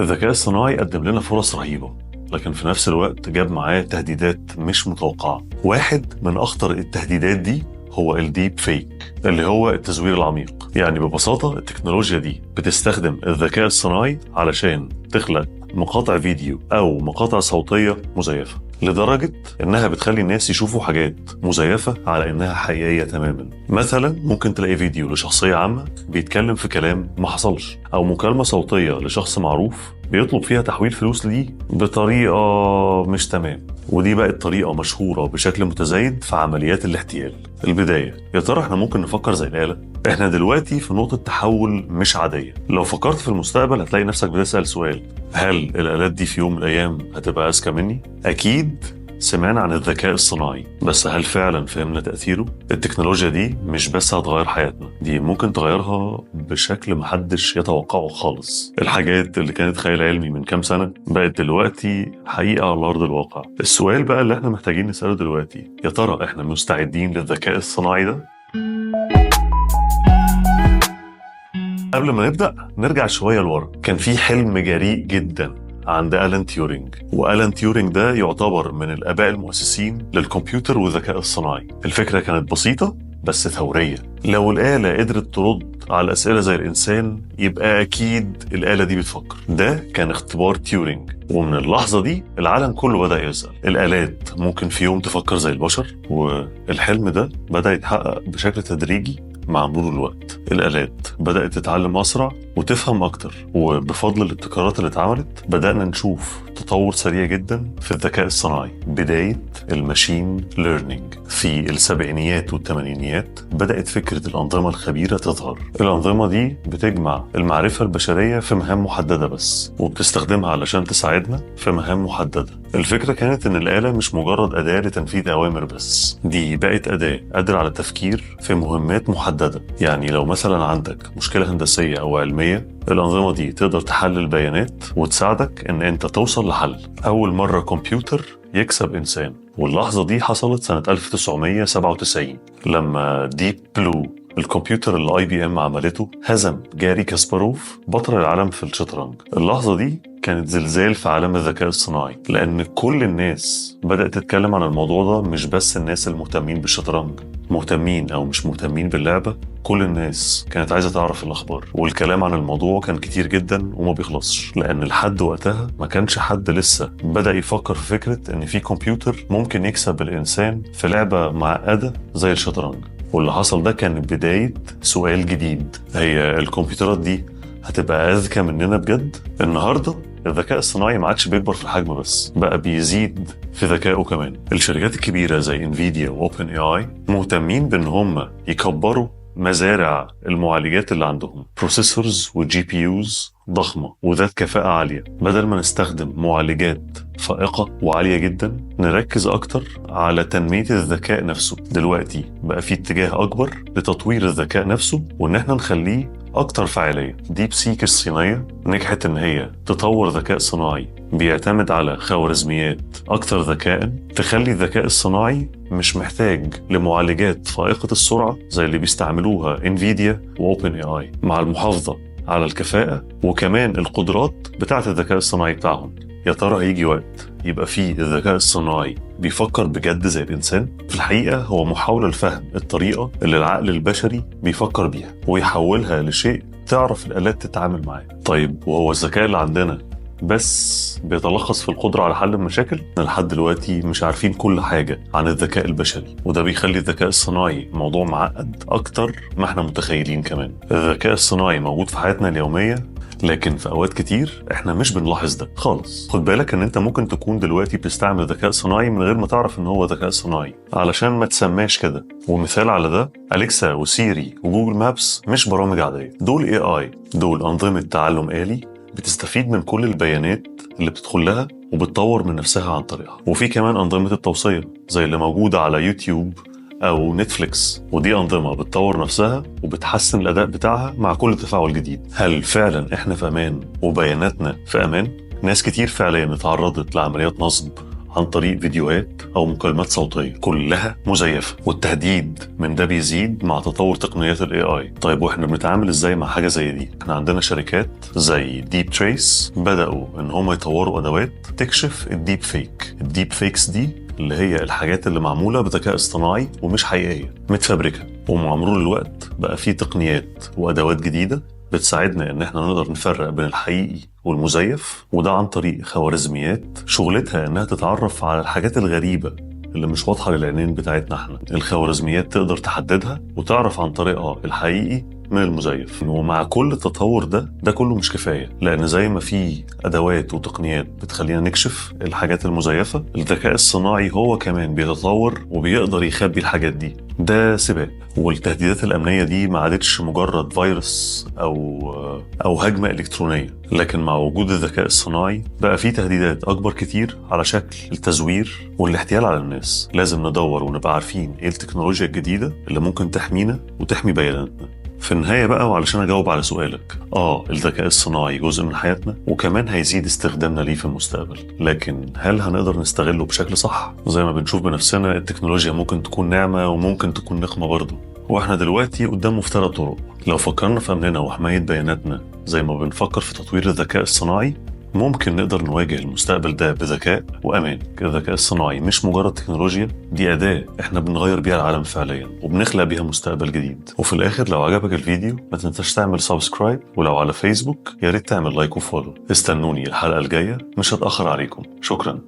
الذكاء الصناعي قدم لنا فرص رهيبة، لكن في نفس الوقت جاب معاه تهديدات مش متوقعة. واحد من أخطر التهديدات دي هو الديب فيك، اللي هو التزوير العميق. يعني ببساطة التكنولوجيا دي بتستخدم الذكاء الصناعي علشان تخلق مقاطع فيديو أو مقاطع صوتية مزيفة، لدرجة إنها بتخلي الناس يشوفوا حاجات مزيفة على إنها حقيقية تماما. مثلا ممكن تلاقي فيديو لشخصية عامة بيتكلم في كلام ما حصلش، أو مكالمة صوتية لشخص معروف بيطلب فيها تحويل فلوس ليه بطريقة مش تمام. ودي بقت طريقة مشهورة بشكل متزايد في عمليات الاحتيال. البداية، يا ترى احنا ممكن نفكر زي الآلة؟ احنا دلوقتي في نقطة تحول مش عادية. لو فكرت في المستقبل هتلاقي نفسك بتسأل سؤال: هل الآلات دي في يوم من الأيام هتبقى أذكى مني؟ أكيد سمعنا عن الذكاء الصناعي، بس هل فعلا فهمنا تأثيره؟ التكنولوجيا دي مش بس هتغير حياتنا، دي ممكن تغيرها بشكل محدش يتوقعه خالص. الحاجات اللي كانت خيال علمي من كام سنة بقت دلوقتي حقيقة على أرض الواقع. السؤال بقى اللي احنا محتاجين نسأله دلوقتي: يا ترى احنا مستعدين للذكاء الصناعي ده؟ قبل ما نبدأ نرجع شوية لورا. كان في حلم جريء جدا عند ألان تيورينج، وألان تيورينج ده يعتبر من الآباء المؤسسين للكمبيوتر والذكاء الصناعي. الفكرة كانت بسيطة بس ثورية. لو الآلة قدرت ترد على الأسئلة زي الإنسان يبقى أكيد الآلة دي بتفكر. ده كان اختبار تيورينج، ومن اللحظة دي العالم كله بدأ يسأل: الآلات ممكن في يوم تفكر زي البشر؟ والحلم ده بدأ يتحقق بشكل تدريجي مع مرور الوقت. الآلات بدأت تتعلم أسرع وتفهم أكتر، وبفضل الابتكارات اللي اتعملت بدأنا نشوف تطور سريع جدا في الذكاء الصناعي. بداية الماشين ليرنينج في السبعينيات والثمانينيات بدأت فكرة الأنظمة الخبيرة تظهر. الأنظمة دي بتجمع المعرفة البشرية في مهام محددة بس، وبتستخدمها علشان تساعدنا في مهام محددة. الفكرة كانت إن الآلة مش مجرد أداة لتنفيذ أوامر بس، دي بقت أداة قادرة على التفكير في مهمات محددة. يعني لو مثلا عندك مشكلة هندسية أو علمية، الأنظمة دي تقدر تحلل بيانات وتساعدك إن أنت توصل لحل. أول مرة كمبيوتر يكسب إنسان، واللحظة دي حصلت سنة 1997 لما ديب بلو، الكمبيوتر اللي IBM عملته، هزم جاري كاسباروف بطل العالم في الشطرنج. اللحظة دي كانت زلزال في عالم الذكاء الصناعي، لأن كل الناس بدأت تتكلم عن الموضوع ده، مش بس الناس المهتمين بالشطرنج، مهتمين أو مش مهتمين باللعبة، كل الناس كانت عايزة تعرف الأخبار. والكلام عن الموضوع كان كتير جدا وما بيخلصش، لأن لحد وقتها ما كانش حد لسه بدأ يفكر في فكرة إن في كمبيوتر ممكن يكسب الإنسان في لعبة معقدة زي الشطرنج. واللي حصل ده كان بداية سؤال جديد: هي الكمبيوترات دي هتبقى أذكى مننا بجد؟ النهاردة الذكاء الصناعي ما عادش بيكبر في الحجم بس، بقى بيزيد في ذكائه كمان. الشركات الكبيرة زي انفيديا واوبن اي اي مهتمين بان هم يكبروا مزارع المعالجات اللي عندهم، بروسيسورز وجي بي يوز ضخمة وذات كفاءة عالية. بدل ما نستخدم معالجات فائقة وعالية جدا، نركز أكتر على تنمية الذكاء نفسه. دلوقتي بقى في اتجاه أكبر لتطوير الذكاء نفسه، وإن احنا نخليه أكتر فعالية. ديب سيك الصينية نجحت إن هي تطور ذكاء صناعي بيعتمد على خوارزميات أكتر ذكاء، تخلي الذكاء الصناعي مش محتاج لمعالجات فائقة السرعة زي اللي بيستعملوها انفيديا واوبن اي اي، مع المحافظة على الكفاءة وكمان القدرات بتاعة الذكاء الصناعي بتاعهم. يا ترى هيجي وقت يبقى فيه الذكاء الصناعي بيفكر بجد زي الإنسان؟ في الحقيقة هو محاولة لفهم الطريقة اللي العقل البشري بيفكر بيها ويحولها لشيء تعرف الآلات تتعامل معاه. طيب وهو الذكاء اللي عندنا بس بيتلخص في القدرة على حل المشاكل؟ لحد دلوقتي مش عارفين كل حاجة عن الذكاء البشري، وده بيخلي الذكاء الصناعي موضوع معقد أكتر ما احنا متخيلين. كمان الذكاء الصناعي موجود في حياتنا اليومية، لكن في أوقات كتير احنا مش بنلاحظ ده خالص. خد بالك ان انت ممكن تكون دلوقتي بتستعمل ذكاء صناعي من غير ما تعرف ان هو ذكاء صناعي، علشان ما تسماش كده. ومثال على ده أليكسا وسيري وجوجل مابس مش برامج عادية، دول AI، دول أنظمة تعلم آلي بتستفيد من كل البيانات اللي بتدخل لها وبتطور من نفسها عن طريقها. وفي كمان أنظمة التوصية زي اللي موجودة على يوتيوب أو نتفليكس، ودي أنظمة بتطور نفسها وبتحسن الأداء بتاعها مع كل تفاعل جديد. هل فعلا إحنا في أمان وبياناتنا في أمان؟ ناس كتير فعليا اتعرضت لعمليات نصب عن طريق فيديوهات أو مكالمات صوتية كلها مزيفة، والتهديد من ده بيزيد مع تطور تقنيات ال AI. طيب واحنا بنتعامل ازاي مع حاجة زي دي؟ احنا عندنا شركات زي ديب تريس بدأوا ان هم يطوروا ادوات تكشف الديب فيك. الديب فيكس دي اللي هي الحاجات اللي معمولة بذكاء اصطناعي ومش حقيقية، متفبركة. ومع مرور الوقت بقى في تقنيات وادوات جديدة بتساعدنا ان احنا نقدر نفرق بين الحقيقي والمزيف، وده عن طريق خوارزميات شغلتها انها تتعرف على الحاجات الغريبة اللي مش واضحة للعينين بتاعتنا احنا. الخوارزميات تقدر تحددها وتعرف عن طريقها الحقيقي من المزيف. ومع كل التطور ده كله مش كفاية، لأن زي ما في أدوات وتقنيات بتخلينا نكشف الحاجات المزيفة، الذكاء الصناعي هو كمان بيتطور وبيقدر يخبي الحاجات دي. ده سباق، والتهديدات الأمنية دي ما عادتش مجرد فيروس أو هجمة إلكترونية، لكن مع وجود الذكاء الصناعي بقى في تهديدات أكبر كتير على شكل التزوير والاحتيال على الناس. لازم ندور ونبقى عارفين إيه التكنولوجيا الجديدة اللي ممكن تحمينا وتحمي بياناتنا. في النهاية بقى، وعلشان أجاوب على سؤالك، الذكاء الصناعي جزء من حياتنا وكمان هيزيد استخدامنا ليه في المستقبل، لكن هل هنقدر نستغله بشكل صح؟ زي ما بنشوف بنفسنا، التكنولوجيا ممكن تكون نعمة وممكن تكون نقمة برضه، واحنا دلوقتي قدام مفترق طرق. لو فكرنا في أمننا وحماية بياناتنا زي ما بنفكر في تطوير الذكاء الصناعي، ممكن نقدر نواجه المستقبل ده بذكاء وأمان. الذكاء الصناعي مش مجرد تكنولوجيا، دي أداة احنا بنغير بيها العالم فعليا وبنخلق بيها مستقبل جديد. وفي الآخر، لو عجبك الفيديو ما تنساش تعمل سبسكرايب، ولو على فيسبوك يا ريت تعمل لايك وفولو. استنوني الحلقة الجاية، مش هتأخر عليكم. شكرا.